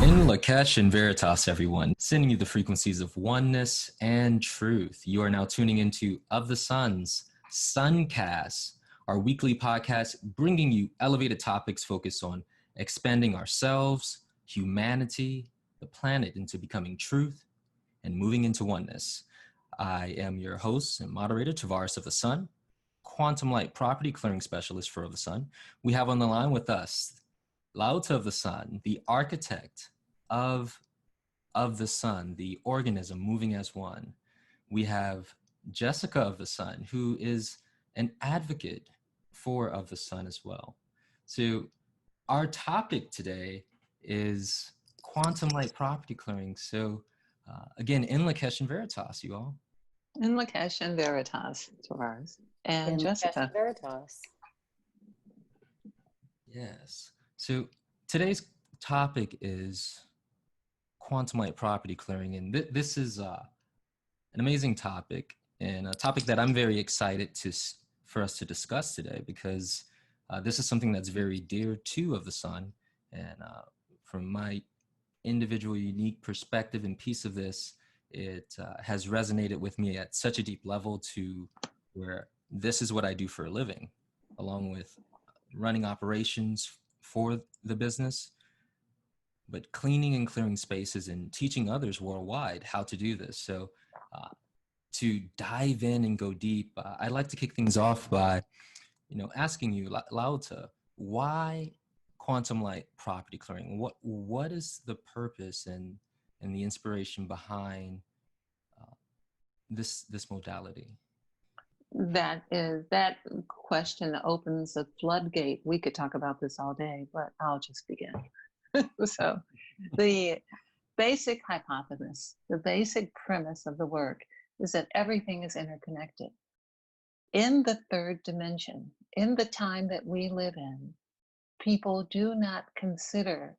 In La'Kesh and Veritas, everyone, sending you the frequencies of oneness and truth. You are now tuning into Of the Sun's Suncast, our weekly podcast bringing you elevated topics focused on expanding ourselves, humanity, the planet into becoming truth, and moving into oneness. I am your host and moderator, Tavars of the Sun, quantum light property clearing specialist for Of the Sun. We have on the line with us La'Kesh of the Sun, the architect of the Sun, the organism moving as one. We have Jessica of the Sun, who is an advocate for Of the Sun as well. So our topic today is quantum light property clearing. So again, in La'Kesh and Veritas, you all. In La'Kesh and Veritas, Tavars. And Jessica. And Veritas. Yes. So today's topic is quantum light property clearing. And this is an amazing topic, and a topic that I'm very excited for us to discuss today, because this is something that's very dear to Of the Sun. And from my individual unique perspective and piece of this, it has resonated with me at such a deep level to where this is what I do for a living, along with running operations for the business, but cleaning and clearing spaces and teaching others worldwide how to do this. So to dive in and go deep, I'd like to kick things off by, asking you, La'Kesh, why quantum light property clearing? What is the purpose and the inspiration behind this modality? That question opens a floodgate. We could talk about this all day, but I'll just begin. So the basic hypothesis, the basic premise of the work is that everything is interconnected. In the third dimension, in the time that we live in, people do not consider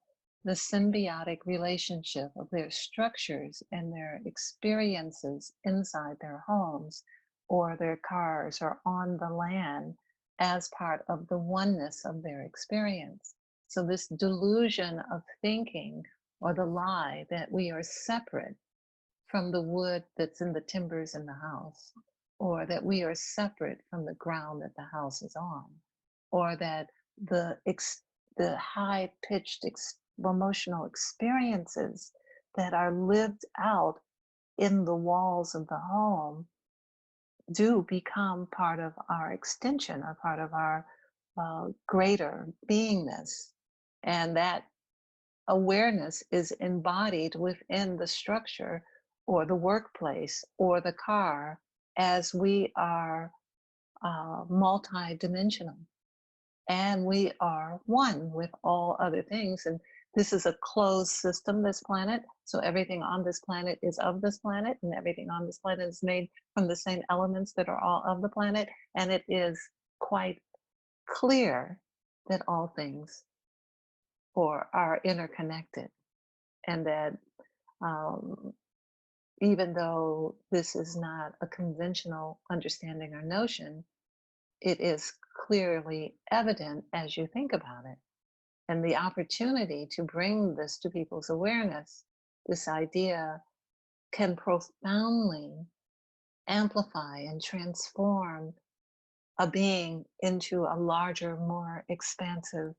the symbiotic relationship of their structures and their experiences inside their homes or their cars or on the land as part of the oneness of their experience. So this delusion of thinking, or the lie that we are separate from the wood that's in the timbers in the house, or that we are separate from the ground that the house is on, or that the high-pitched emotional experiences that are lived out in the walls of the home do become part of our extension, or part of our greater beingness. And that awareness is embodied within the structure or the workplace or the car, as we are multi-dimensional. And we are one with all other things. And this is a closed system, this planet. So everything on this planet is of this planet, and everything on this planet is made from the same elements that are all of the planet. And it is quite clear that all things are interconnected. And that even though this is not a conventional understanding or notion, it is clearly evident as you think about it. And the opportunity to bring this to people's awareness, this idea, can profoundly amplify and transform a being into a larger, more expansive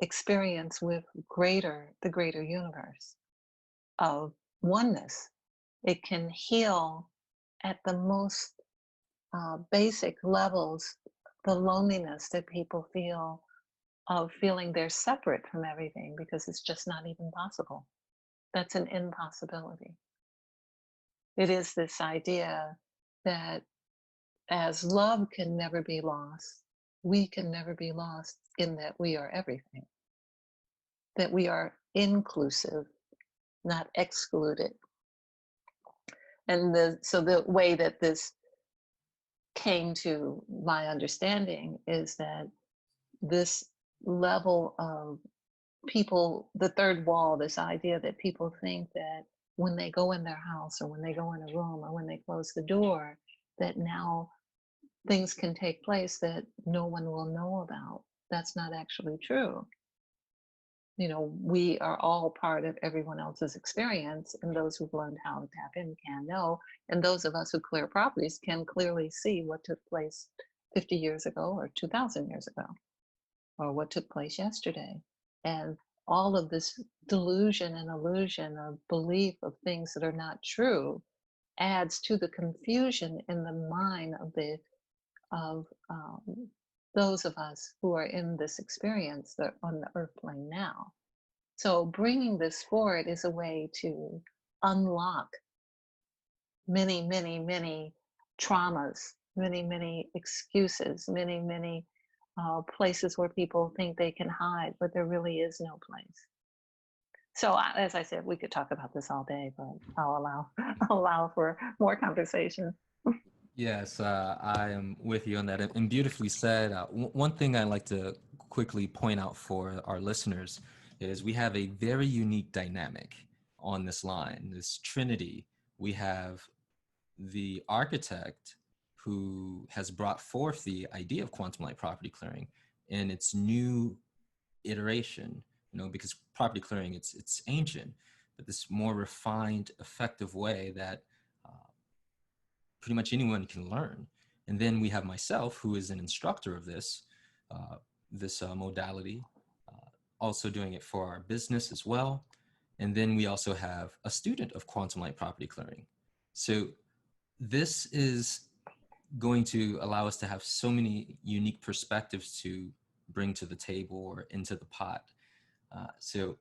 experience with the greater universe of oneness. It can heal at the most basic levels the loneliness that people feel of feeling they're separate from everything, because it's just not even possible. That's an impossibility. It is this idea that as love can never be lost, we can never be lost in that we are everything. That we are inclusive, not excluded. And so the way that this came to my understanding is that this level of people, the third wall, this idea that people think that when they go in their house or when they go in a room or when they close the door, that now things can take place that no one will know about. That's not actually true. we are all part of everyone else's experience, and those who've learned how to tap in can know, and those of us who clear properties can clearly see what took place 50 years ago or 2,000 years ago, or what took place yesterday. And all of this delusion and illusion of belief of things that are not true adds to the confusion in the mind of those of us who are in this experience that on the earth plane now. So bringing this forward is a way to unlock many, many, many traumas, many, many excuses, many, many places where people think they can hide, but there really is no place. So, as I said, we could talk about this all day, but I'll allow I'll allow for more conversation. Yes, I am with you on that. And beautifully said. One thing I like to quickly point out for our listeners is we have a very unique dynamic on this line, this trinity. We have the architect who has brought forth the idea of quantum light property clearing in its new iteration, because property clearing, it's ancient, but this more refined, effective way that pretty much anyone can learn. And then we have myself, who is an instructor of this modality, also doing it for our business as well. And then we also have a student of quantum light property clearing. So this is going to allow us to have so many unique perspectives to bring to the table or into the pot. So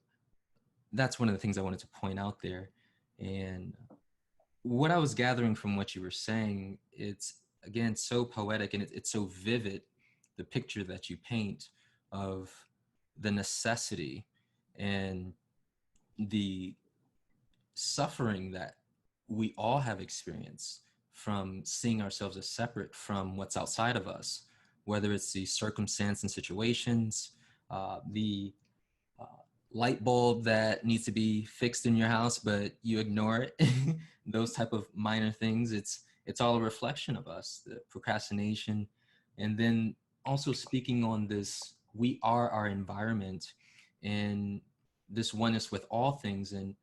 that's one of the things I wanted to point out there. And what I was gathering from what you were saying, it's again so poetic, and it's so vivid, the picture that you paint of the necessity and the suffering that we all have experienced from seeing ourselves as separate from what's outside of us, whether it's the circumstance and situations, the light bulb that needs to be fixed in your house, but you ignore it. Those type of minor things. It's all a reflection of us, the procrastination. And then also speaking on this, we are our environment, and this oneness with all things. And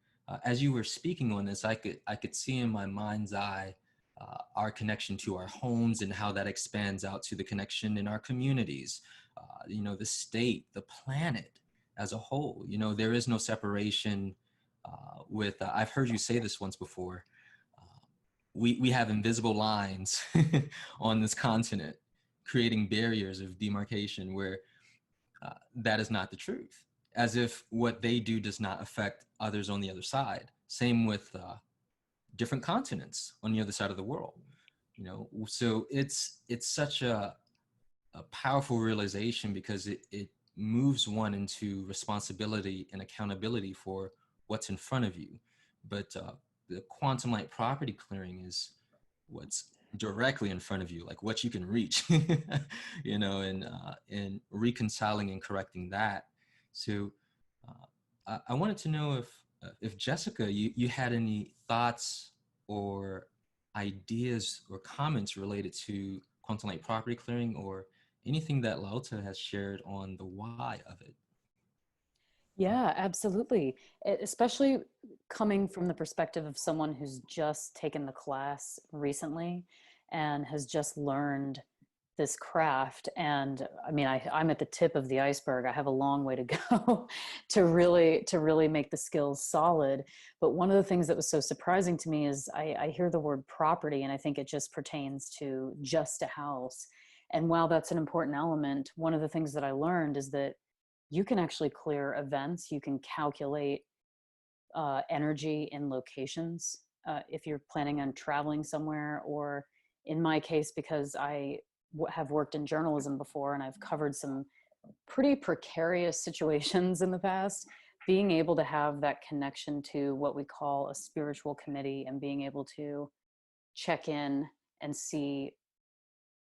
as you were speaking on this, I could see in my mind's eye our connection to our homes and how that expands out to the connection in our communities, the state, the planet as a whole. There is no separation with, I've heard you say this once before, we have invisible lines on this continent, creating barriers of demarcation where that is not the truth, as if what they do does not affect others on the other side. Same with different continents on the other side of the world. So it's such a powerful realization, because it moves one into responsibility and accountability for what's in front of you. But the quantum light property clearing is what's directly in front of you, like what you can reach, and reconciling and correcting that. So I wanted to know if Jessica, you had any thoughts or ideas or comments related to quantum light property clearing, or anything that Lauta has shared on the why of it. Yeah, absolutely. Especially coming from the perspective of someone who's just taken the class recently and has just learned this craft. And I mean, I'm at the tip of the iceberg. I have a long way to go to really make the skills solid. But one of the things that was so surprising to me is I hear the word property, and I think it just pertains to just a house. And while that's an important element, one of the things that I learned is that you can actually clear events. You can calculate energy in locations if you're planning on traveling somewhere, or in my case, because I have worked in journalism before and I've covered some pretty precarious situations in the past, being able to have that connection to what we call a spiritual committee and being able to check in and see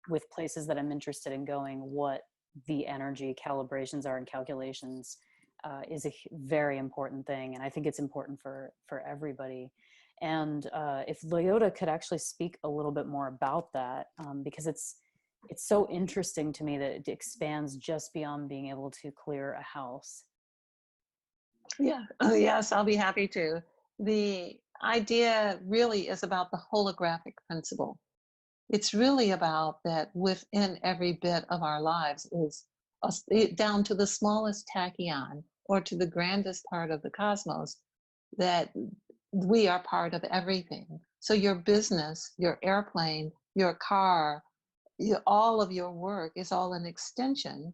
with places that I'm interested in going what the energy calibrations are and calculations is a very important thing. And I think it's important for everybody. And if Leota could actually speak a little bit more about that, because it's so interesting to me that it expands just beyond being able to clear a house. Yeah. Yes, I'll be happy to. The idea really is about the holographic principle. It's really about that within every bit of our lives is us, down to the smallest tachyon or to the grandest part of the cosmos, that we are part of everything. So your business, your airplane, your car, all of your work is all an extension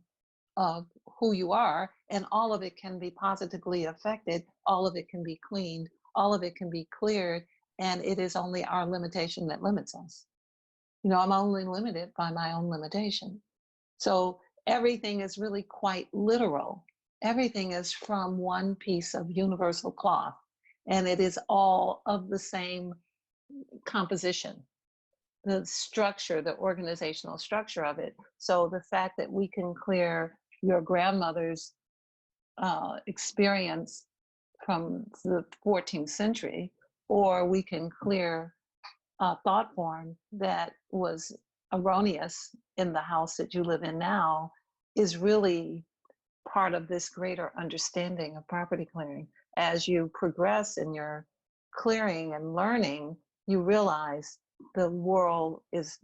of who you are, and all of it can be positively affected, all of it can be cleaned, all of it can be cleared, and it is only our limitation that limits us. You know, I'm only limited by my own limitation. So everything is really quite literal. Everything is from one piece of universal cloth, and it is all of the same composition, the structure, the organizational structure of it. So the fact that we can clear your grandmother's experience from the 14th century, or we can clear a thought form that was erroneous in the house that you live in now, is really part of this greater understanding of property clearing. As you progress in your clearing and learning, you realize the world is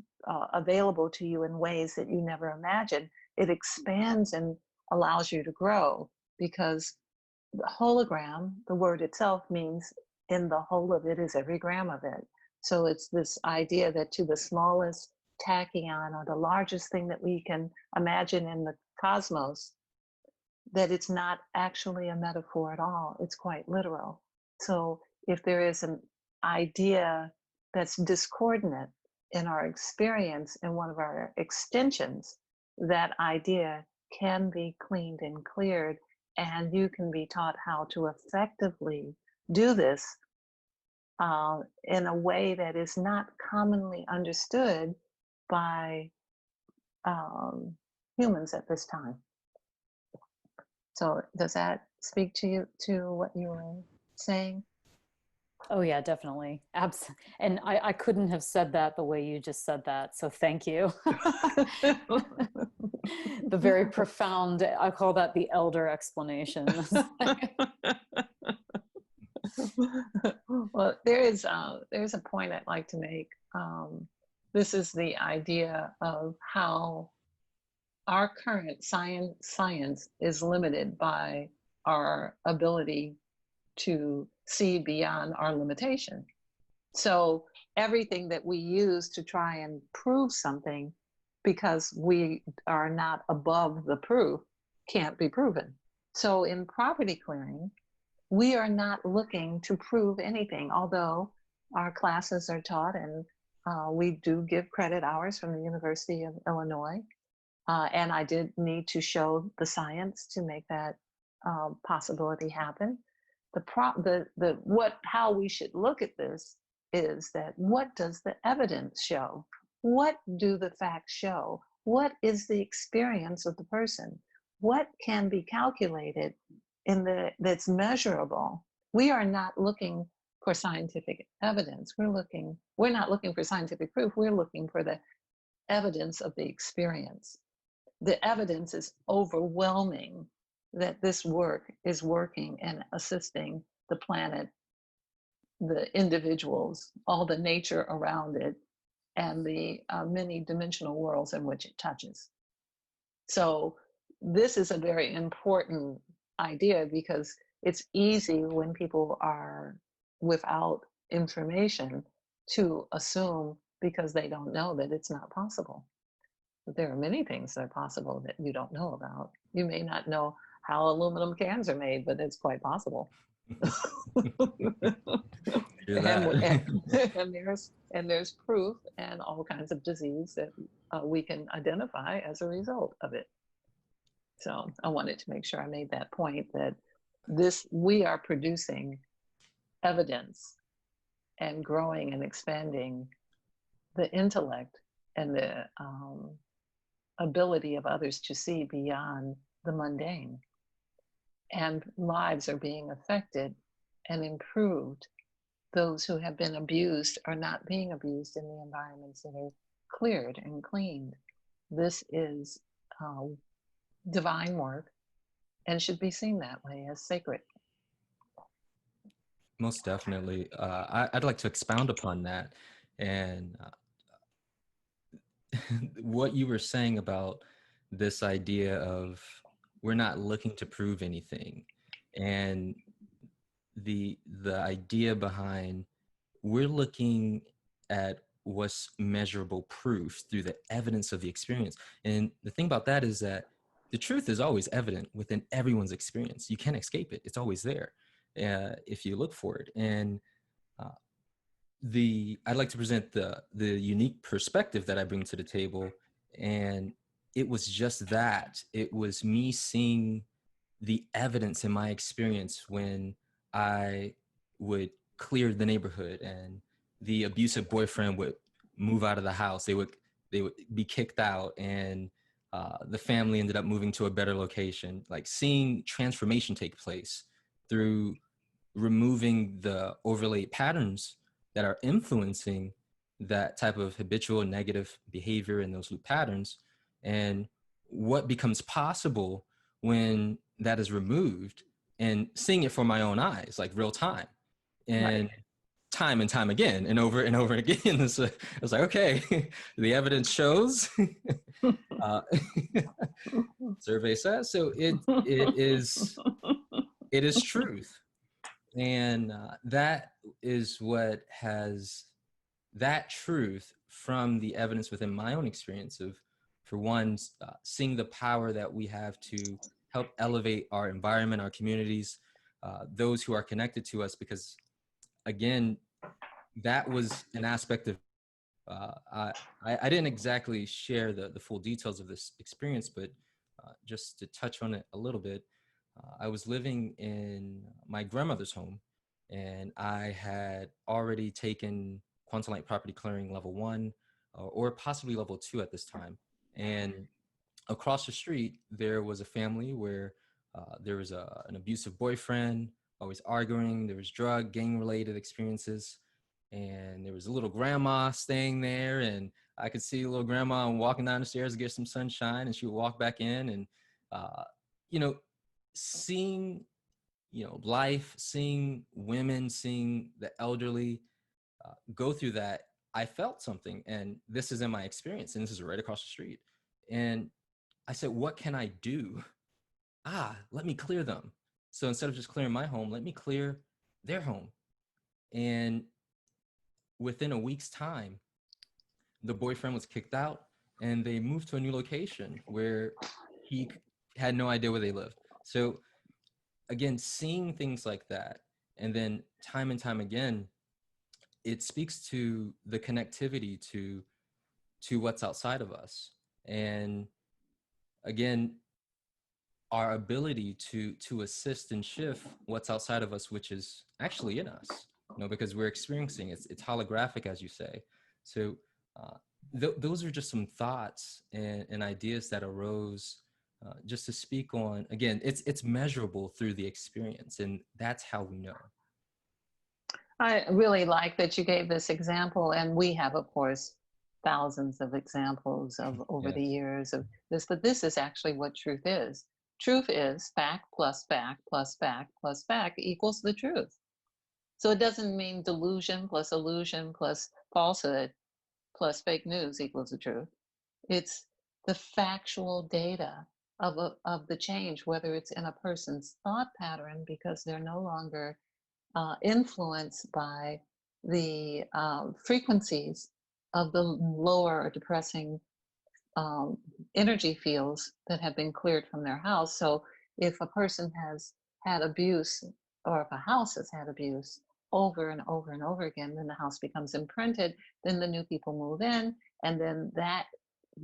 available to you in ways that you never imagined. It expands and allows you to grow, because the hologram, the word itself, means in the whole of it is every gram of it. So it's this idea that to the smallest tachyon, or the largest thing that we can imagine in the cosmos, that it's not actually a metaphor at all. It's quite literal. So if there is an idea that's discordant in our experience in one of our extensions, that idea can be cleaned and cleared, and you can be taught how to effectively do this in a way that is not commonly understood by humans at this time. So does that speak to you, to what you were saying? Oh yeah, definitely. And I couldn't have said that the way you just said that. So thank you. The very profound, I call that the elder explanation. Well, there's a point I'd like to make. This is the idea of how our current science is limited by our ability to see beyond our limitation. So everything that we use to try and prove something, because we are not above the proof, can't be proven. So in property clearing, we are not looking to prove anything, although our classes are taught, and we do give credit hours from the University of Illinois. And I did need to show the science to make that possibility happen. How we should look at this is that, what does the evidence show? What do the facts show? What is the experience of the person? What can be calculated that's measurable? We are not looking for scientific evidence. We're not looking for scientific proof. We're looking for the evidence of the experience. The evidence is overwhelming that this work is working and assisting the planet, the individuals, all the nature around it, and the many dimensional worlds in which it touches. So this is a very important idea, because it's easy when people are without information to assume, because they don't know, that it's not possible. But there are many things that are possible that you don't know about. You may not know how aluminum cans are made, but it's quite possible. and there's proof and all kinds of disease that we can identify as a result of it. So I wanted to make sure I made that point, that we are producing evidence and growing and expanding the intellect and the ability of others to see beyond the mundane. And lives are being affected and improved. Those who have been abused are not being abused in the environments that are cleared and cleaned. This is divine work, and should be seen that way, as sacred. Most definitely. I'd like to expound upon that. And what you were saying about this idea of we're not looking to prove anything, and the idea behind we're looking at what's measurable proof through the evidence of the experience. And the thing about that is that the truth is always evident within everyone's experience. You can't escape it. It's always there if you look for it. And uh, I'd like to present the unique perspective that I bring to the table. And it was just that. It was me seeing the evidence in my experience when I would clear the neighborhood and the abusive boyfriend would move out of the house. They would be kicked out, and the family ended up moving to a better location. Like seeing transformation take place through removing the overlaid patterns that are influencing that type of habitual negative behavior and those loop patterns, and what becomes possible when that is removed, and seeing it for my own eyes, like real time Right. and time again and over again. It's like, okay, the evidence shows, uh, survey says, so it is truth. And that is what has that truth from the evidence within my own experience of, for one, seeing the power that we have to help elevate our environment, our communities, those who are connected to us. Because again, that was an aspect of, I didn't exactly share the full details of this experience, but just to touch on it a little bit, I was living in my grandmother's home, and I had already taken quantum light property clearing level 1 or possibly level 2 at this time. And across the street, there was a family where there was an abusive boyfriend, always arguing. There was drug, gang-related experiences. And there was a little grandma staying there. And I could see a little grandma walking down the stairs to get some sunshine. And she would walk back in. And, you know, seeing, life, seeing women, seeing the elderly go through that, I felt something. And this is in my experience. And this is right across the street. And I said, what can I do? Let me clear them. So instead of just clearing my home, let me clear their home. And within a week's time, the boyfriend was kicked out and they moved to a new location where he had no idea where they lived. So again, seeing things like that, and then time and time again, it speaks to the connectivity to what's outside of us. And again, our ability to assist and shift what's outside of us, which is actually in us, because we're experiencing it's holographic, as you say. So those are just some thoughts and ideas that arose just to speak on. Again, it's measurable through the experience, and that's how we know. I really like that you gave this example, and we have, of course, thousands of examples of over Yes. the years of this, but this is actually what truth is. Truth is fact plus fact plus fact plus fact equals the truth. So it doesn't mean delusion plus illusion plus falsehood plus fake news equals the truth. It's the factual data of the change, whether it's in a person's thought pattern because they're no longer influenced by the frequencies of the lower or depressing energy fields that have been cleared from their house. So if a person has had abuse, or if a house has had abuse over and over and over again, then the house becomes imprinted, then the new people move in, and then that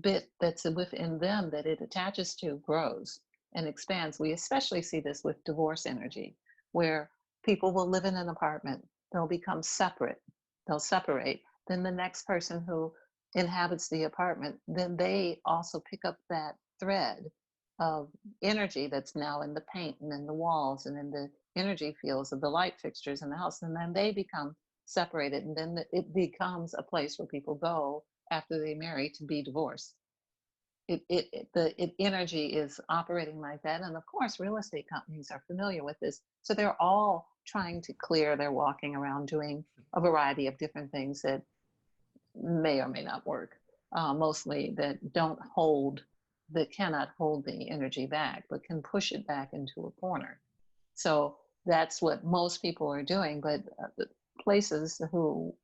bit that's within them that it attaches to grows and expands. We especially see this with divorce energy, where people will live in an apartment, they'll become separate, they'll separate, then the next person who inhabits the apartment, then they also pick up that thread of energy that's now in the paint and in the walls and in the energy fields of the light fixtures in the house, and then they become separated, and then it becomes a place where people go after they marry to be divorced. The energy is operating like that, and of course real estate companies are familiar with this, so they're all trying to clear. They're walking around doing a variety of different things that may or may not work, mostly that cannot hold the energy back, but can push it back into a corner. So that's what most people are doing. But the places who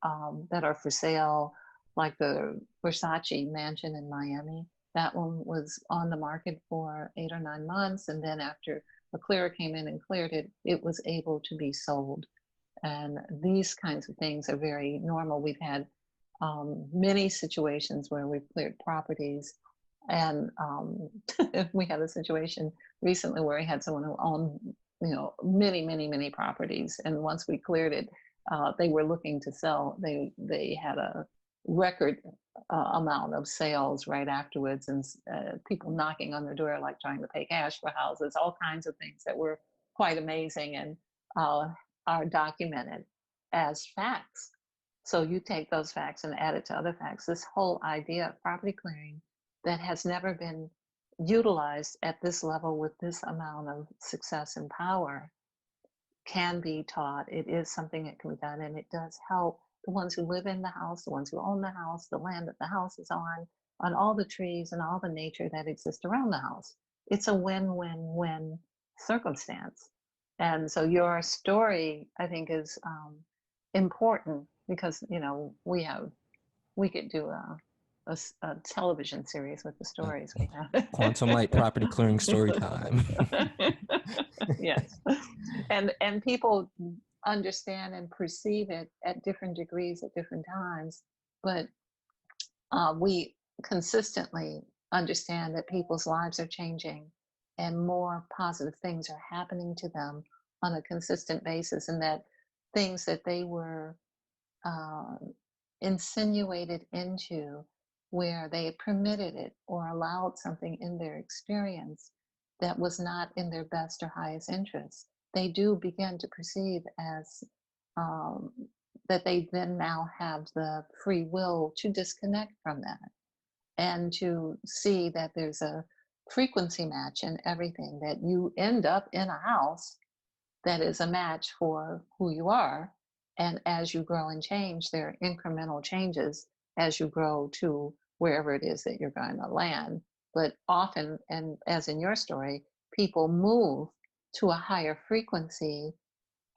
that are for sale, like the Versace mansion in Miami, that one was on the market for 8 or 9 months, and then after a clearer came in and cleared it, it was able to be sold. And these kinds of things are very normal. We've had many situations where we've cleared properties, and we had a situation recently where we had someone who owned, many properties, and once we cleared it, they were looking to sell. They had a record amount of sales right afterwards, and people knocking on their door, like trying to pay cash for houses, all kinds of things that were quite amazing and are documented as facts. So you take those facts and add it to other facts. This whole idea of property clearing that has never been utilized at this level with this amount of success and power can be taught. It is something that can be done, and it does help the ones who live in the house, the ones who own the house, the land that the house is on all the trees and all the nature that exists around the house. It's a win-win-win circumstance. And so your story, I think, is important because, we could do a television series with the stories we have. Quantum light property clearing story time. Yes. And people understand and perceive it at different degrees at different times, but we consistently understand that people's lives are changing and more positive things are happening to them on a consistent basis, and that things that they were insinuated into, where they permitted it or allowed something in their experience that was not in their best or highest interest, they do begin to perceive as that they then now have the free will to disconnect from that and to see that there's a frequency match in everything, that you end up in a house that is a match for who you are. And as you grow and change, there are incremental changes as you grow to wherever it is that you're going to land. But often, and as in your story, people move to a higher frequency,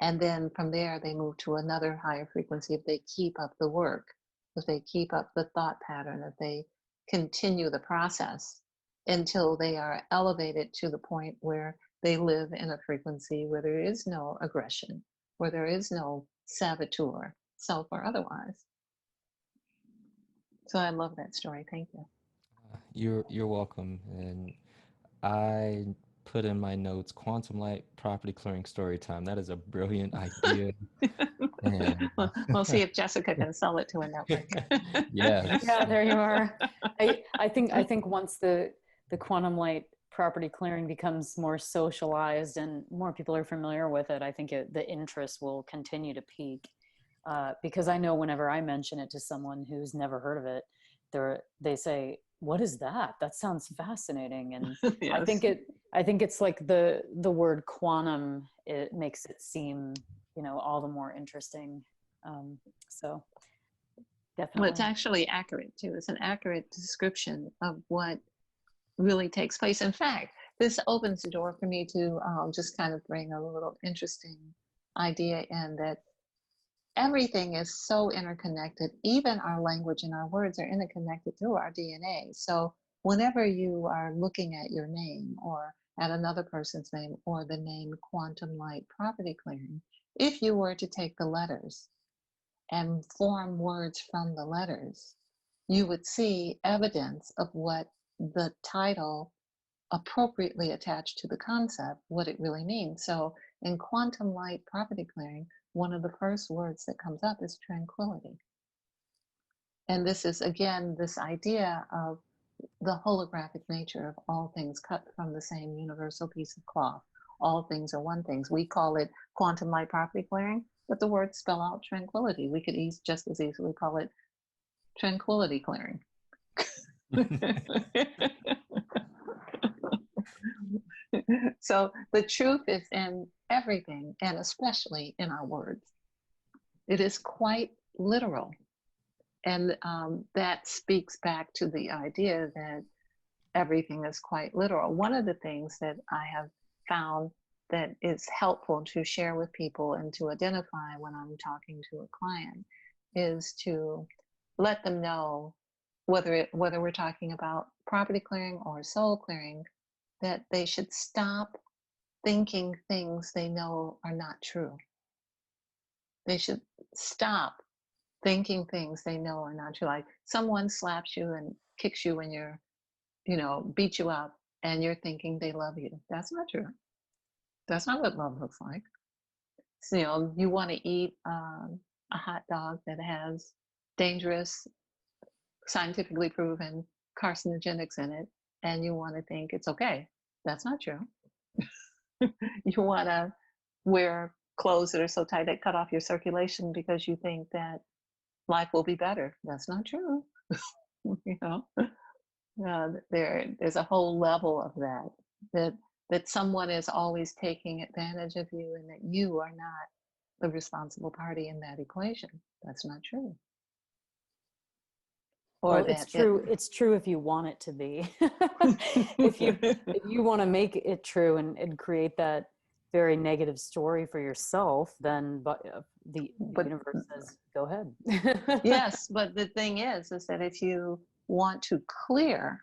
and then from there they move to another higher frequency if they keep up the work, if they keep up the thought pattern, if they continue the process until they are elevated to the point where they live in a frequency where there is no aggression, where there is no saboteur, self or otherwise. So I love that story. Thank you. You're welcome. And I put in my notes, quantum light property clearing story time. That is a brilliant idea. And We'll see if Jessica can sell it to a network. yeah, there you are. I think once the quantum light property clearing becomes more socialized and more people are familiar with it, I think the interest will continue to peak. Because I know whenever I mention it to someone who's never heard of it, they say, "What is that? That sounds fascinating." And Yes. I think it's like the word quantum, it makes it seem, all the more interesting. So definitely. Well, it's actually accurate too. It's an accurate description of what really takes place. In fact, this opens the door for me to just kind of bring a little interesting idea in, that everything is so interconnected. Even our language and our words are interconnected through our DNA. So whenever you are looking at your name or at another person's name or the name Quantum Light Property Clearing, if you were to take the letters and form words from the letters, you would see evidence of what the title appropriately attached to the concept, what it really means. So in Quantum Light Property Clearing, one of the first words that comes up is tranquility. And this is, again, this idea of the holographic nature of all things cut from the same universal piece of cloth. All things are one thing. We call it Quantum Light Property Clearing, but the words spell out tranquility. We could just as easily call it tranquility clearing. So the truth is in everything, and especially in our words. It is quite literal. And that speaks back to the idea that everything is quite literal. One of the things that I have found that is helpful to share with people and to identify when I'm talking to a client is to let them know, whether we're talking about property clearing or soul clearing, that they should stop thinking things they know are not true. They should stop thinking things they know are not true. Like someone slaps you and kicks you when you're, beat you up, and you're thinking they love you. That's not true. That's not what love looks like. So, you want to eat a hot dog that has dangerous, scientifically proven carcinogenics in it, and you want to think it's okay. That's not true. You want to wear clothes that are so tight that cut off your circulation because you think that life will be better. That's not true. There's a whole level of that someone is always taking advantage of you, and that you are not the responsible party in that equation. That's not true. Or well, it's true. It's true if you want it to be. if you want to make it true and create that very negative story for yourself, then the universe says, go ahead. Yes, but the thing is that if you want to clear,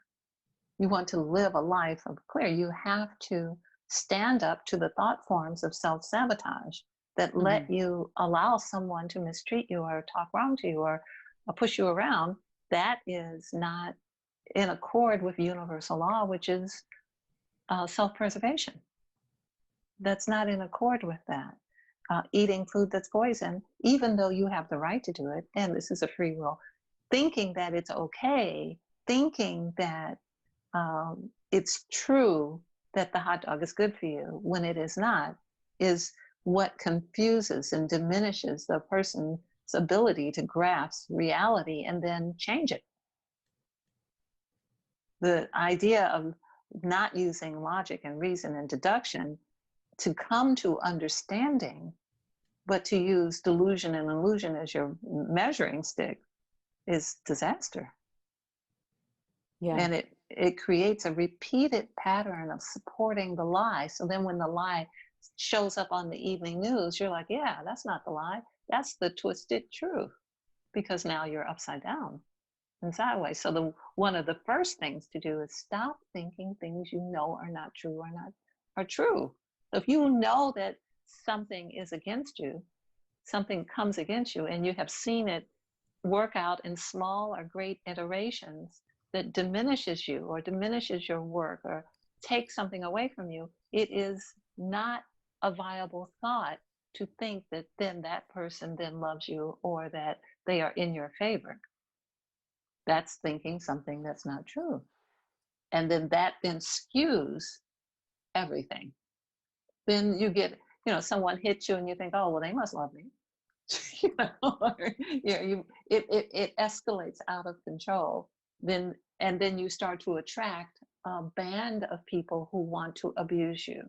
you want to live a life of clear, you have to stand up to the thought forms of self-sabotage that let you allow someone to mistreat you or talk wrong to you or push you around. That is not in accord with universal law, which is self-preservation. That's not in accord with that. Eating food that's poison, even though you have the right to do it, and this is a free will, thinking that it's okay, thinking that it's true that the hot dog is good for you when it is not, is what confuses and diminishes the person's ability to grasp reality and then change it. The idea of not using logic and reason and deduction to come to understanding, but to use delusion and illusion as your measuring stick, is disaster. Yeah. And it creates a repeated pattern of supporting the lie. So then when the lie shows up on the evening news, you're like, yeah, that's not the lie. That's the twisted truth, because now you're upside down and sideways. So one of the first things to do is stop thinking things you know are not true are true. So if you know that something is against you, something comes against you, and you have seen it work out in small or great iterations that diminishes you or diminishes your work or takes something away from you, it is not a viable thought to think that then that person then loves you or that they are in your favor. That's thinking something that's not true. And then that then skews everything. Then you get, someone hits you and you think, oh, well, they must love me. It escalates out of control. And then you start to attract a band of people who want to abuse you,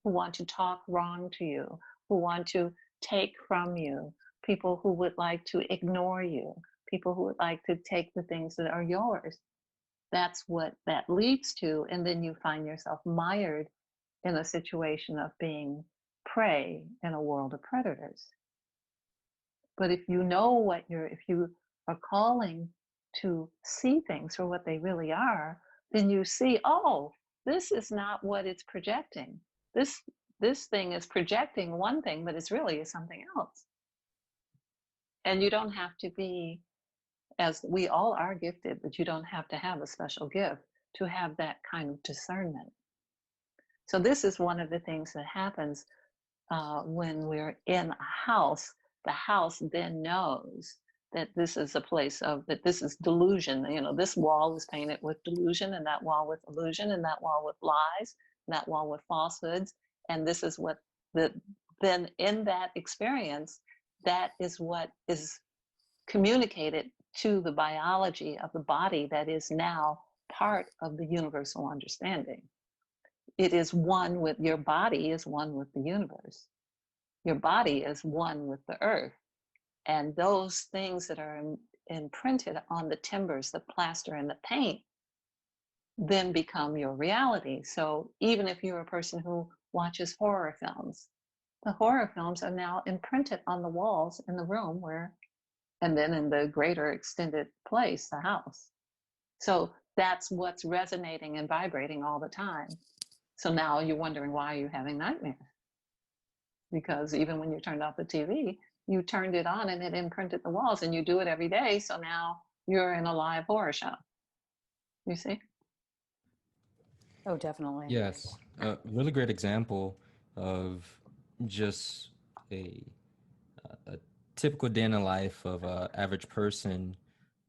who want to talk wrong to you, who want to take from you, people who would like to ignore you, people who would like to take the things that are yours. That's what that leads to. And then you find yourself mired in a situation of being prey in a world of predators. But if you know if you are calling to see things for what they really are, then you see, oh, this is not what it's projecting. This thing is projecting one thing, but it's really something else. And you don't have to be, as we all are gifted, but you don't have to have a special gift to have that kind of discernment. So this is one of the things that happens when we're in a house. The house then knows that this is a place that this is delusion. This wall is painted with delusion, and that wall with illusion, and that wall with lies, and that wall with falsehoods. And this is what then in that experience, that is what is communicated to the biology of the body that is now part of the universal understanding. it is one with your body, is one with the universe. Your body is one with the earth. And those things that are imprinted on the timbers, the plaster, and the paint then become your reality. So even if you're a person who watches horror films, the horror films are now imprinted on the walls in the room where, and then in the greater extended place, the house. So that's what's resonating and vibrating all the time. So now you're wondering why you're having nightmares. Because even when you turned off the TV, you turned it on and it imprinted the walls, and you do it every day. So now you're in a live horror show. You see? Oh, definitely. Yes, a really great example of just a typical day in the life of an average person,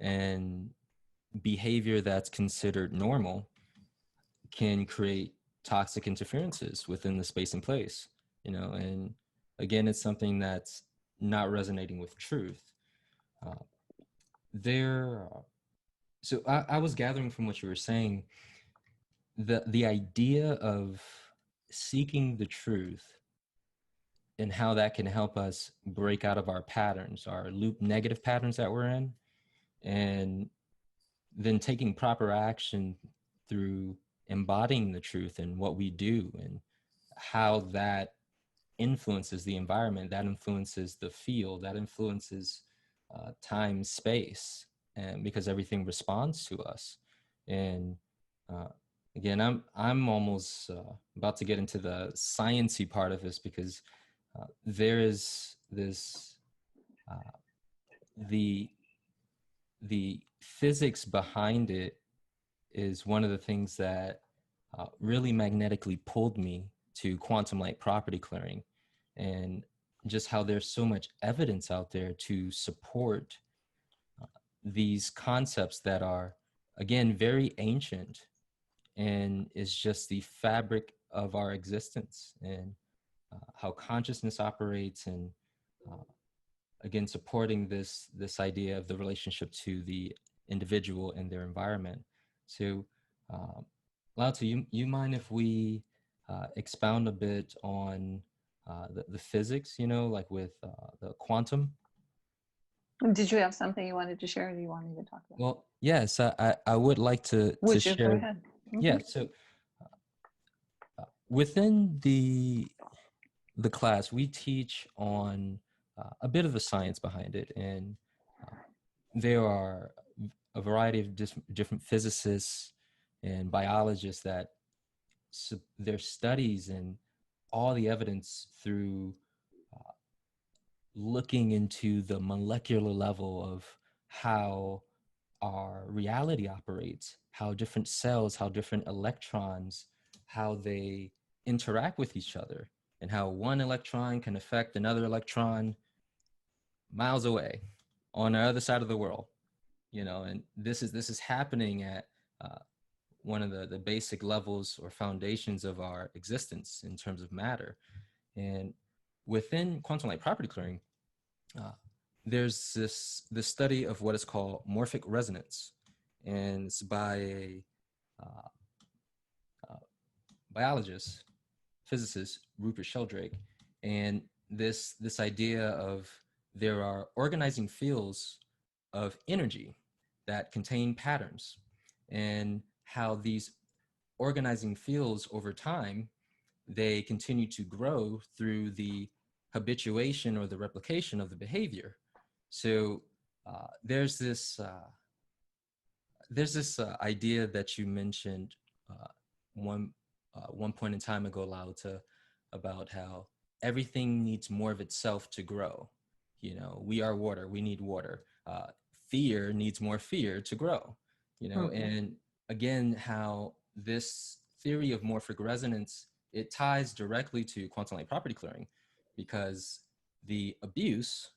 and behavior that's considered normal can create toxic interferences within the space and place, and again, it's something that's not resonating with truth. Uh, there, so I was gathering from what you were saying, the idea of seeking the truth and how that can help us break out of our patterns, our loop negative patterns that we're in, and then taking proper action through embodying the truth in what we do, and how that influences the environment, that influences the field, that influences time, space, and because everything responds to us. And uh, again, I'm almost about to get into the sciencey part of this, because there is this the physics behind it is one of the things that really magnetically pulled me to quantum light property clearing, and just how there's so much evidence out there to support these concepts that are, again, very ancient, and is just the fabric of our existence, and how consciousness operates, and again, supporting this idea of the relationship to the individual and their environment. So Lao Tzu, you mind if we expound a bit on the physics, like with the quantum? Did you have something you wanted to share, or do you want me to talk about? Well, yes, I would like to Would you share. go ahead? Yeah, so within the class, we teach on a bit of the science behind it, and there are a variety of different physicists and biologists that their studies and all the evidence through looking into the molecular level of how our reality operates, how different cells, how different electrons, how they interact with each other, and how one electron can affect another electron miles away on the other side of the world. And this is happening at one of the basic levels or foundations of our existence in terms of matter. And within quantum light property clearing, there's this study of what is called morphic resonance, and it's by a biologist, physicist, Rupert Sheldrake. And this idea of there are organizing fields of energy that contain patterns, and how these organizing fields over time, they continue to grow through the habituation or the replication of the behavior. So there's this idea that you mentioned one point in time ago, Lauta, about how everything needs more of itself to grow. We are water, we need water. Fear needs more fear to grow. And again, how this theory of morphic resonance, it ties directly to quantum light property clearing, because the abuse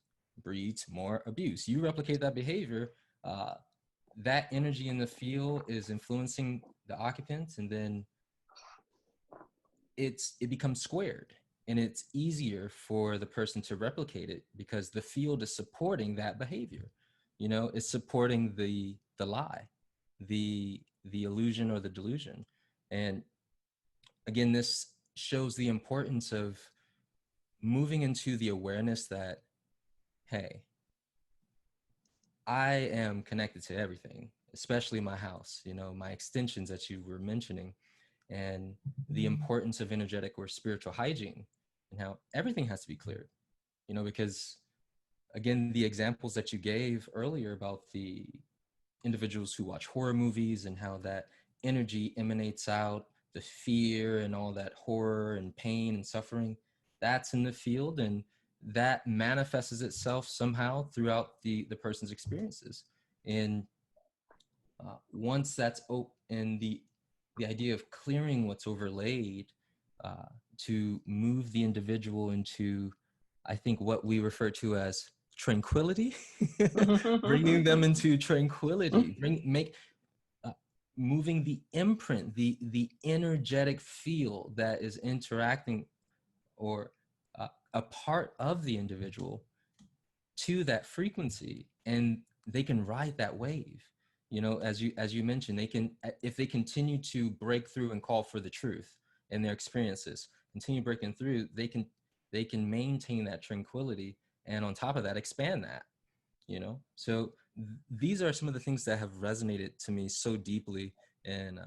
breeds more abuse. You replicate that behavior, that energy in the field is influencing the occupants, and then it becomes squared, and it's easier for the person to replicate it because the field is supporting that behavior. It's supporting the lie, the illusion or the delusion. And again, this shows the importance of moving into the awareness that, hey, I am connected to everything, especially my house, you know, my extensions that you were mentioning, and the importance of energetic or spiritual hygiene, and how everything has to be cleared, you know, because again, the examples that you gave earlier about the individuals who watch horror movies and how that energy emanates out, the fear and all that horror and pain and suffering, that's in the field, and that manifests itself somehow throughout the person's experiences. And once that's and the idea of clearing what's overlaid, to move the individual into, I think, what we refer to as tranquility, bringing them into tranquility, moving the imprint, the energetic field that is interacting, or a part of the individual, to that frequency, and they can ride that wave. You know, as you mentioned, they can, if they continue to break through and call for the truth in their experiences, continue breaking through, they can maintain that tranquility, and on top of that, expand that, you know. So these are some of the things that have resonated to me so deeply, and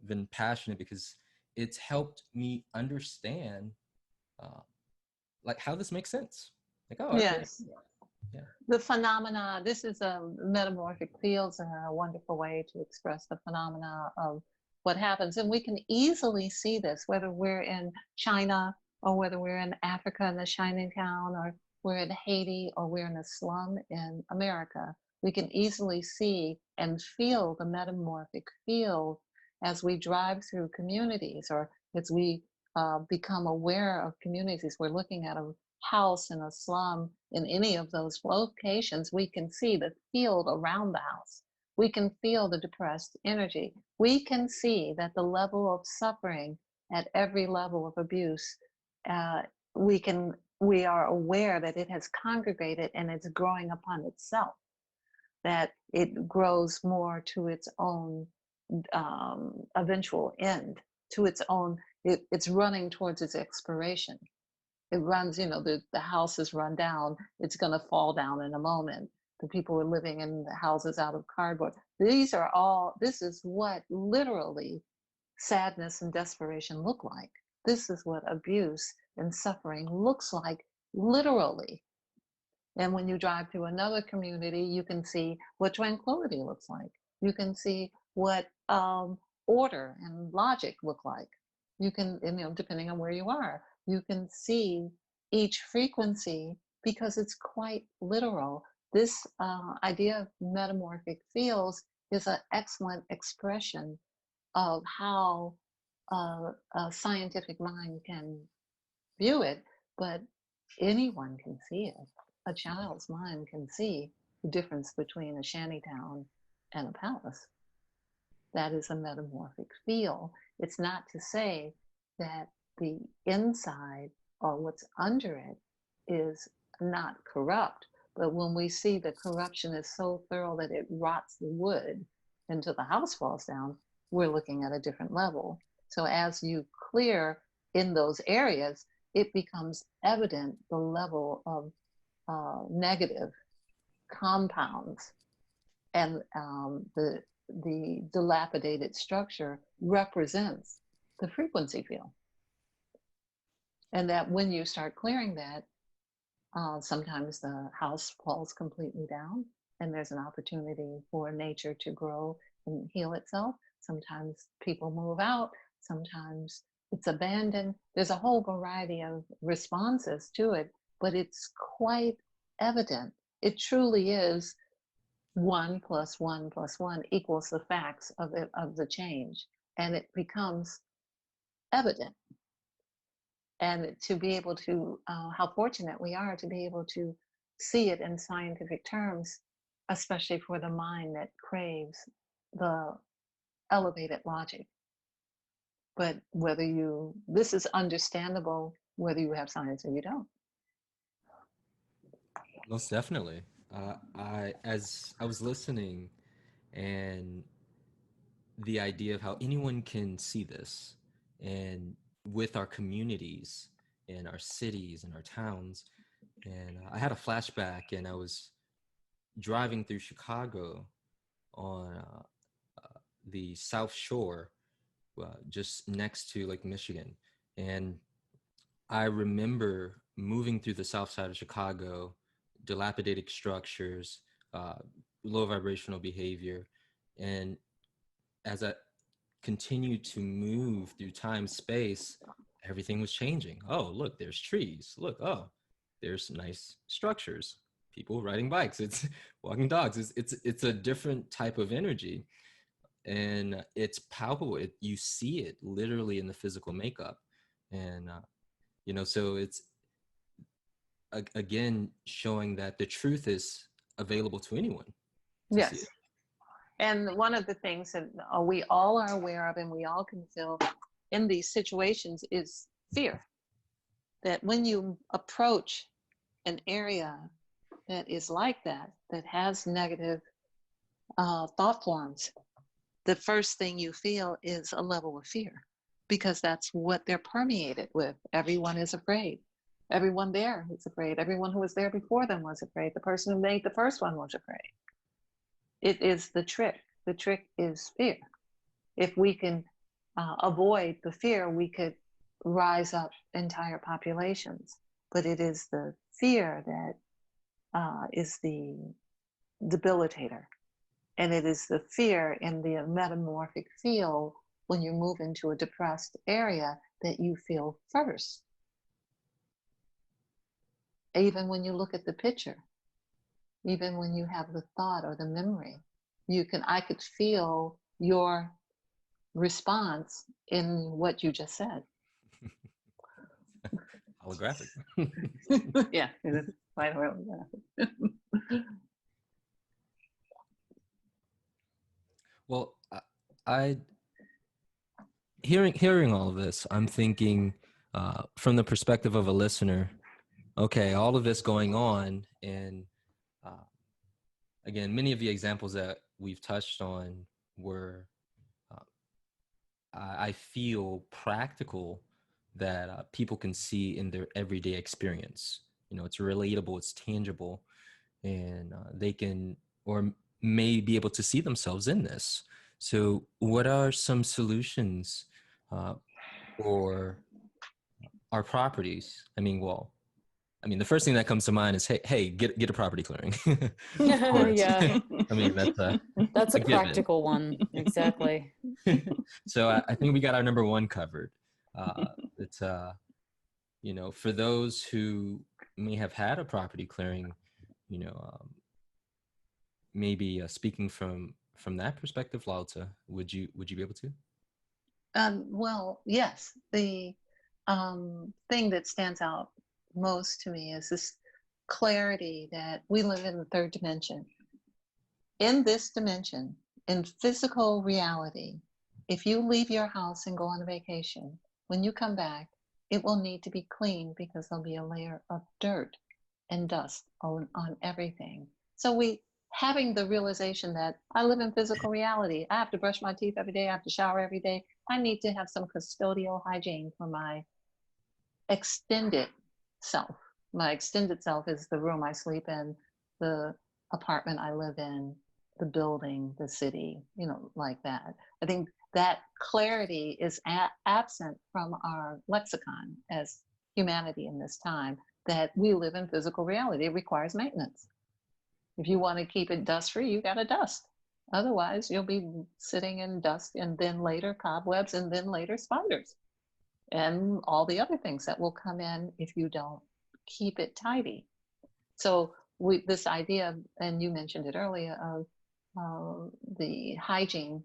been passionate, because it's helped me understand like how this makes sense. Like, oh, okay. Yes. Yeah. The phenomena, this is a metamorphic fields, and a wonderful way to express the phenomena of what happens. And we can easily see this, whether we're in China, or whether we're in Africa in the shining town, or we're in Haiti, or we're in a slum in America. We can easily see and feel the metamorphic field as we drive through communities, or as we become aware of communities. We're looking at a house in a slum in any of those locations, we can see the field around the house. We can feel the depressed energy. We can see that the level of suffering at every level of abuse, we are aware that it has congregated and it's growing upon itself, that it grows more to its own eventual end, to its own, it's running towards its expiration. It runs, you know, the house is run down, it's going to fall down in a moment. The people are living in the houses out of cardboard. This is what literally sadness and desperation look like. This is what abuse and suffering looks like, literally. And when you drive through another community, you can see what tranquility looks like. You can see what order and logic look like. You can, you know, depending on where you are, you can see each frequency, because it's quite literal. This idea of metamorphic fields is an excellent expression of how a scientific mind can view it, but anyone can see it. A child's mind can see the difference between a shantytown and a palace. That is a metamorphic field. It's not to say that the inside or what's under it is not corrupt, but when we see the corruption is so thorough that it rots the wood until the house falls down, we're looking at a different level. So as you clear in those areas, it becomes evident the level of negative compounds, and the dilapidated structure represents the frequency field. And that when you start clearing that, sometimes the house falls completely down, and there's an opportunity for nature to grow and heal itself. Sometimes people move out, sometimes it's abandoned. There's a whole variety of responses to it, but it's quite evident. It truly is 1 + 1 + 1 equals the facts of the change, and it becomes evident. And to be able to, how fortunate we are to be able to see it in scientific terms, especially for the mind that craves the elevated logic. But this is understandable whether you have science or you don't. Most definitely. As I was listening, and the idea of how anyone can see this, and with our communities in our cities and our towns. And I had a flashback, and I was driving through Chicago on the South Shore, just next to Lake Michigan. And I remember moving through the south side of Chicago, dilapidated structures, low vibrational behavior. And as I continued to move through time, space, everything was changing. Oh, look, there's trees. Look, oh, there's nice structures. People riding bikes. It's walking dogs. It's a different type of energy, and it's palpable. You see it literally in the physical makeup, and so it's again showing that the truth is available to anyone to see Yes. it. And one of the things that we all are aware of and we all can feel in these situations is fear. That when you approach an area that is like that, that has negative thought forms, the first thing you feel is a level of fear, because that's what they're permeated with. Everyone is afraid. Everyone there is afraid. Everyone who was there before them was afraid. The person who made the first one was afraid. It is the trick. The trick is fear. If we can avoid the fear, we could rise up entire populations. But it is the fear that is the debilitator. And it is the fear in the metamorphic field when you move into a depressed area that you feel first. Even when you look at the picture, even when you have the thought or the memory, I could feel your response in what you just said. Holographic. Yeah, it is quite holographic. Well, I hearing all of this, I'm thinking from the perspective of a listener. Okay, all of this going on, and again, many of the examples that we've touched on were, I feel, practical, that people can see in their everyday experience. It's relatable, it's tangible, and they can or may be able to see themselves in this. So what are some solutions for our properties? The first thing that comes to mind is, hey, get a property clearing. Of course. Yeah. That's a given. practical one. Exactly. So I think we got our number one covered. It's for those who may have had a property clearing, maybe speaking from that perspective, Lalta, would you be able to? Well, yes. The thing that stands out most to me is this clarity that we live in the third dimension. In this dimension, in physical reality, if you leave your house and go on a vacation, when you come back, it will need to be cleaned because there'll be a layer of dirt and dust on everything. So having the realization that I live in physical reality, I have to brush my teeth every day, I have to shower every day, I need to have some custodial hygiene for my extended self. My extended self is the room I sleep in, the apartment I live in, the building, the city, like that. I think that clarity is absent from our lexicon as humanity in this time, that we live in physical reality. It requires maintenance. If you want to keep it dust-free, you got to dust. Otherwise, you'll be sitting in dust, and then later cobwebs, and then later spiders, and all the other things that will come in if you don't keep it tidy. So this idea, and you mentioned it earlier, of the hygiene,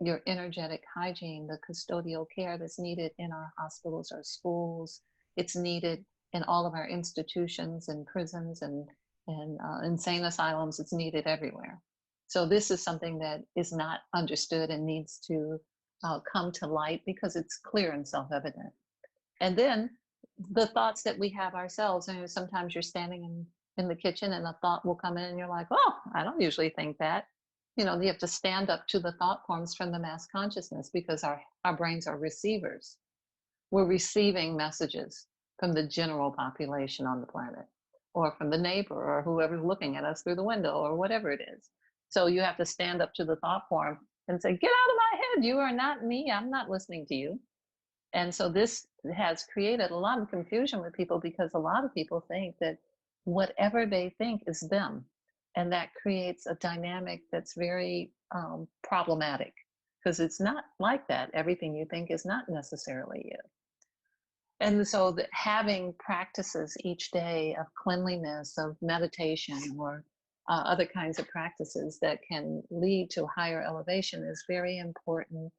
your energetic hygiene, the custodial care that's needed in our hospitals or schools. It's needed in all of our institutions and prisons and insane asylums. It's needed everywhere. So this is something that is not understood and needs to come to light because it's clear and self-evident. And then the thoughts that we have ourselves, sometimes you're standing in the kitchen and a thought will come in and you're like, oh, I don't usually think that. You have to stand up to the thought forms from the mass consciousness because our brains are receivers. we're receiving messages from the general population on the planet, or from the neighbor, or whoever's looking at us through the window, or whatever it is. So you have to stand up to the thought form and say, get out of my head. You are not me. I'm not listening to you. And so this has created a lot of confusion with people, because a lot of people think that whatever they think is them. And that creates a dynamic that's very problematic, because it's not like that. Everything you think is not necessarily you. And so having practices each day of cleanliness, of meditation, or other kinds of practices that can lead to higher elevation is very important.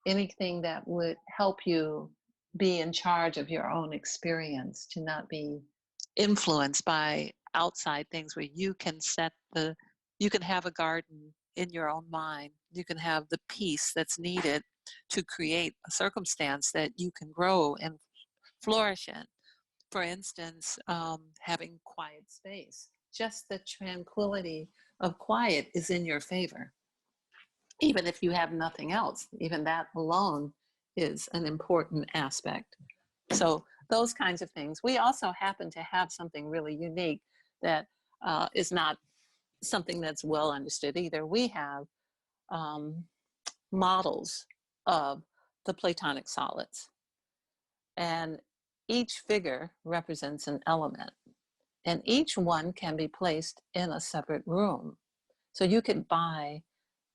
Anything that would help you be in charge of your own experience, to not be influenced by outside things, where you can you can have a garden in your own mind. You can have the peace that's needed to create a circumstance that you can grow and flourish in. For instance, having quiet space. Just the tranquility of quiet is in your favor. Even if you have nothing else, even that alone is an important aspect. So those kinds of things. We also happen to have something really unique that is not something that's well understood either. We have models of the Platonic solids. And each figure represents an element. And each one can be placed in a separate room. So you could buy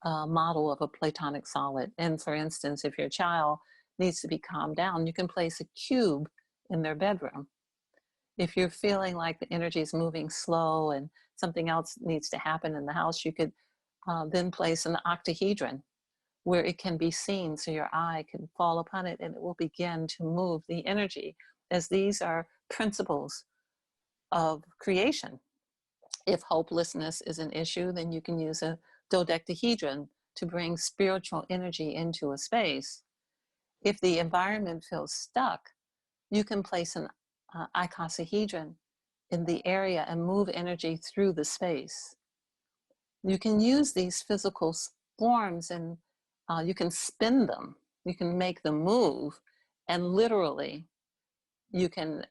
a model of a Platonic solid. And for instance, if your child needs to be calmed down, you can place a cube in their bedroom. If you're feeling like the energy is moving slow and something else needs to happen in the house, you could then place an octahedron where it can be seen, so your eye can fall upon it and it will begin to move the energy, as these are principles of creation. If hopelessness is an issue, then you can use a dodecahedron to bring spiritual energy into a space. If the environment feels stuck, you can place an icosahedron in the area and move energy through the space. You can use these physical forms, and you can spin them, you can make them move, and literally you can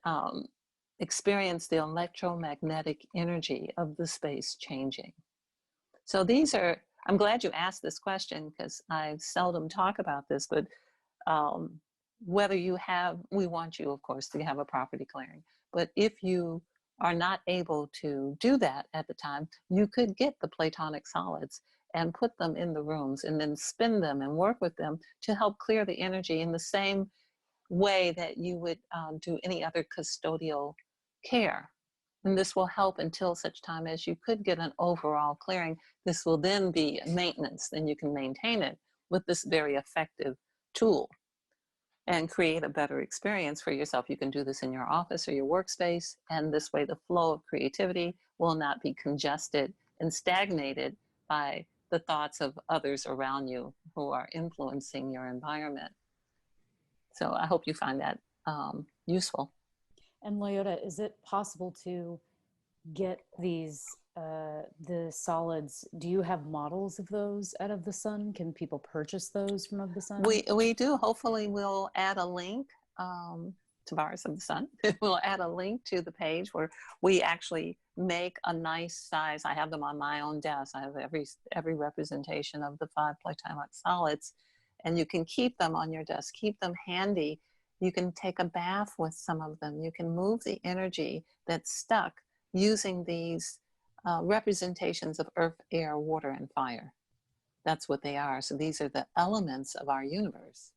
experience the electromagnetic energy of the space changing. So these are, I'm glad you asked this question, because I seldom talk about this, but whether you have, we want you, of course, to have a property clearing, but if you are not able to do that at the time, you could get the Platonic solids and put them in the rooms and then spin them and work with them to help clear the energy in the same way that you would do any other custodial care. And this will help until such time as you could get an overall clearing. This will then be maintenance, then you can maintain it with this very effective tool and create a better experience for yourself. You can do this in your office or your workspace, and this way the flow of creativity will not be congested and stagnated by the thoughts of others around you who are influencing your environment. So I hope you find that useful. And Loyola, is it possible to get these, the solids? Do you have models of those out of the sun? Can people purchase those from Of the Sun? We do. Hopefully we'll add a link, Tavars of the Sun. We'll add a link to the page where we actually make a nice size. I have them on my own desk. I have every representation of the 5 Platonic solids, and you can keep them on your desk, keep them handy. You can take a bath with some of them. You can move the energy that's stuck using these representations of earth, air, water, and fire. That's what they are. So these are the elements of our universe.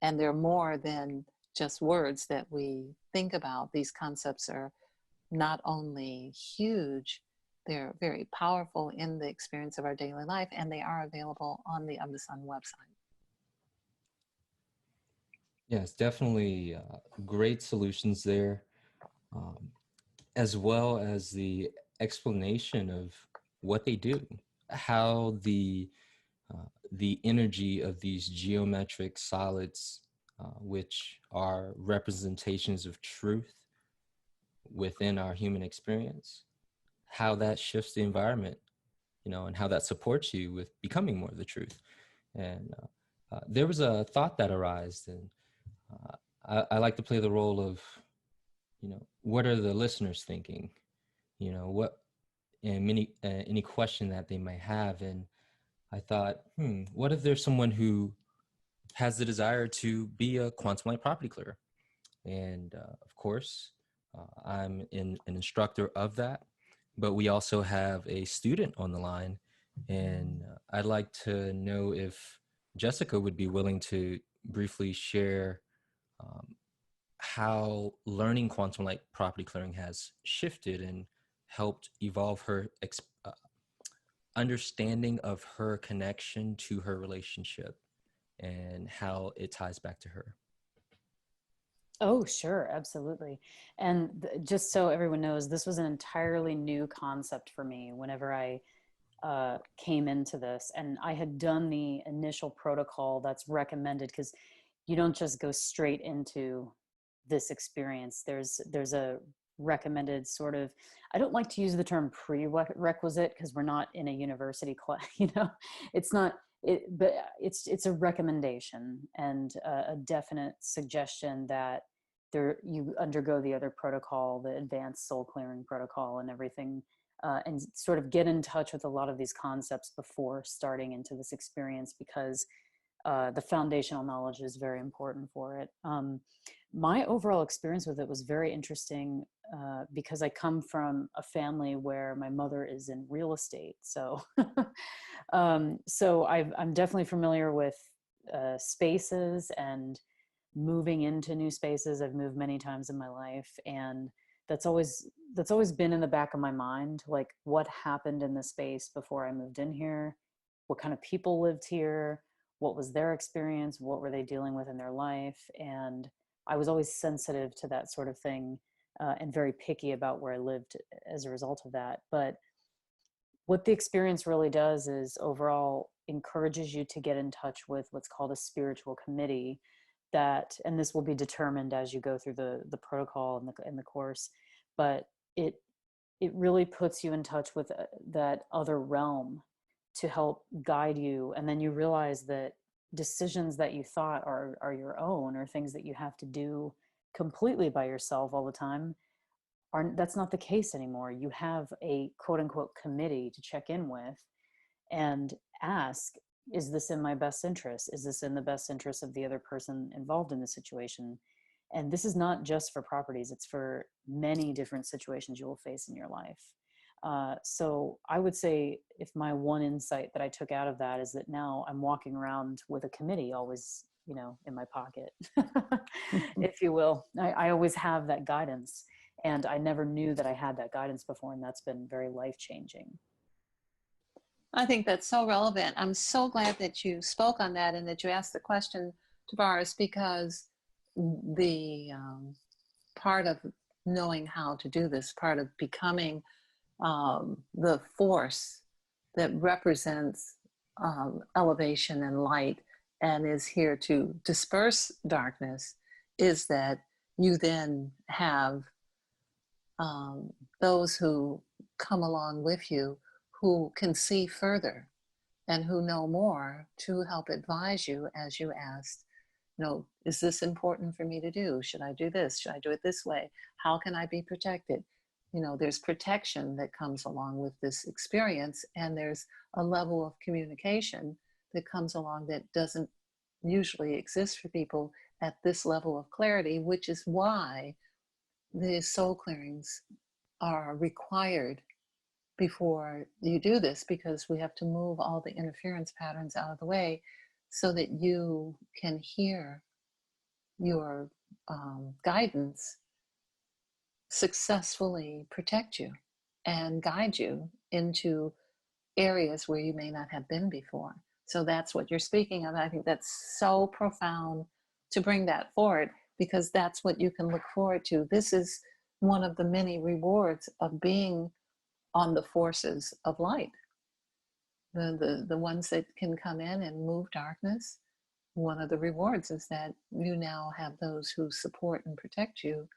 And they're more than just words that we think about. These concepts are not only huge, they're very powerful in the experience of our daily life, and they are available on the Of the Sun website. Yes, definitely great solutions there, as well as the explanation of what they do, how the energy of these geometric solids, which are representations of truth within our human experience, how that shifts the environment, and how that supports you with becoming more of the truth. And there was a thought that arose, and I like to play the role of, what are the listeners thinking? What, and any question that they might have. And I thought, what if there's someone who has the desire to be a quantum light property clearer? And of course, I'm an instructor of that, but we also have a student on the line. And I'd like to know if Jessica would be willing to briefly share how learning quantum light property clearing has shifted and helped evolve her understanding of her connection to her relationship and how it ties back to her. Oh, sure, absolutely. And just so everyone knows, this was an entirely new concept for me whenever I came into this. And I had done the initial protocol that's recommended, because you don't just go straight into this experience. There's a recommended sort of, I don't like to use the term prerequisite because we're not in a university class, it's not it, but it's a recommendation and a definite suggestion that you undergo the other protocol, the advanced soul clearing protocol and everything, and sort of get in touch with a lot of these concepts before starting into this experience, because the foundational knowledge is very important for it. My overall experience with it was very interesting because I come from a family where my mother is in real estate. So, so I'm definitely familiar with spaces and moving into new spaces. I've moved many times in my life, and that's always been in the back of my mind, like what happened in the space before I moved in here, what kind of people lived here, what was their experience, what were they dealing with in their life. And I was always sensitive to that sort of thing, and very picky about where I lived as a result of that. But what the experience really does is overall encourages you to get in touch with what's called a spiritual committee, that, and this will be determined as you go through the protocol and the course, but it really puts you in touch with that other realm to help guide you. And then you realize that decisions that you thought are your own, or things that you have to do completely by yourself all the time, that's not the case anymore. You have a quote unquote committee to check in with and ask, is this in my best interest? Is this in the best interest of the other person involved in the situation? And this is not just for properties, it's for many different situations you will face in your life. So I would say, if my one insight that I took out of that is that now I'm walking around with a committee always, in my pocket, if you will. I always have that guidance, and I never knew that I had that guidance before, and that's been very life-changing. I think that's so relevant. I'm so glad that you spoke on that and that you asked the question, Tavars, because the part of knowing how to do this, part of becoming the force that represents elevation and light and is here to disperse darkness, is that you then have those who come along with you who can see further and who know more to help advise you, as you asked, is this important for me to do? Should I do this? Should I do it this way? How can I be protected? There's protection that comes along with this experience, and there's a level of communication that comes along that doesn't usually exist for people at this level of clarity, which is why the soul clearings are required before you do this, because we have to move all the interference patterns out of the way so that you can hear your guidance successfully protect you and guide you into areas where you may not have been before. So that's what you're speaking of. I think that's so profound to bring that forward, because that's what you can look forward to. This is one of the many rewards of being on the forces of light. The ones that can come in and move darkness, one of the rewards is that you now have those who support and protect you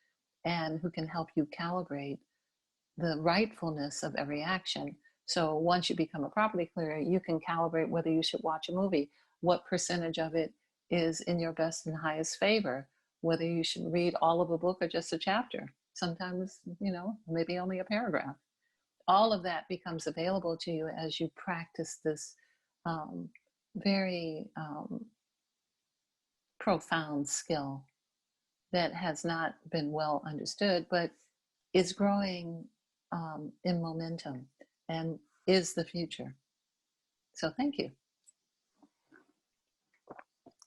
and who can help you calibrate the rightfulness of every action. So once you become a property clearer, you can calibrate whether you should watch a movie, what percentage of it is in your best and highest favor, whether you should read all of a book or just a chapter. Sometimes, maybe only a paragraph. All of that becomes available to you as you practice this very profound skill that has not been well understood, but is growing in momentum and is the future. So thank you.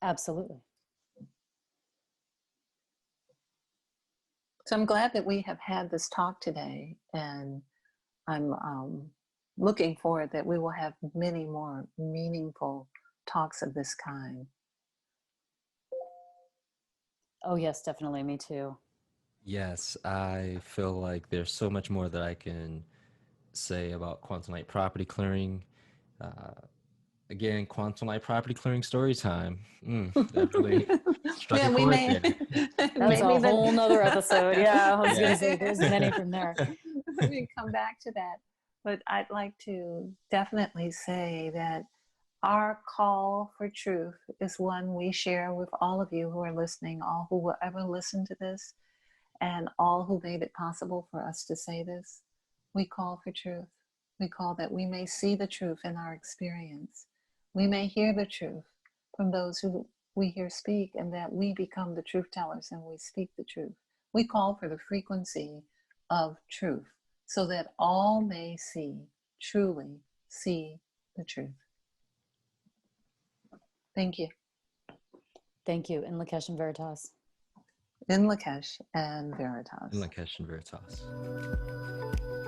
Absolutely. So I'm glad that we have had this talk today, and I'm looking forward that we will have many more meaningful talks of this kind. Oh yes, definitely. Me too. Yes, I feel like there's so much more that I can say about quantum light property clearing. Again, quantum light property clearing story time. That really struck a Yeah, we chord may. there. That's a whole nother episode. Yeah, I was Yeah. gonna say there's many from there. We come back to that, but I'd like to definitely say that our call for truth is one we share with all of you who are listening, all who will ever listen to this, and all who made it possible for us to say this. We call for truth. We call that we may see the truth in our experience. We may hear the truth from those who we hear speak, and that we become the truth tellers and we speak the truth. We call for the frequency of truth so that all may see, truly see the truth. Thank you. Thank you. And La'Kesh and Veritas. In La'Kesh and Veritas. La'Kesh and Veritas.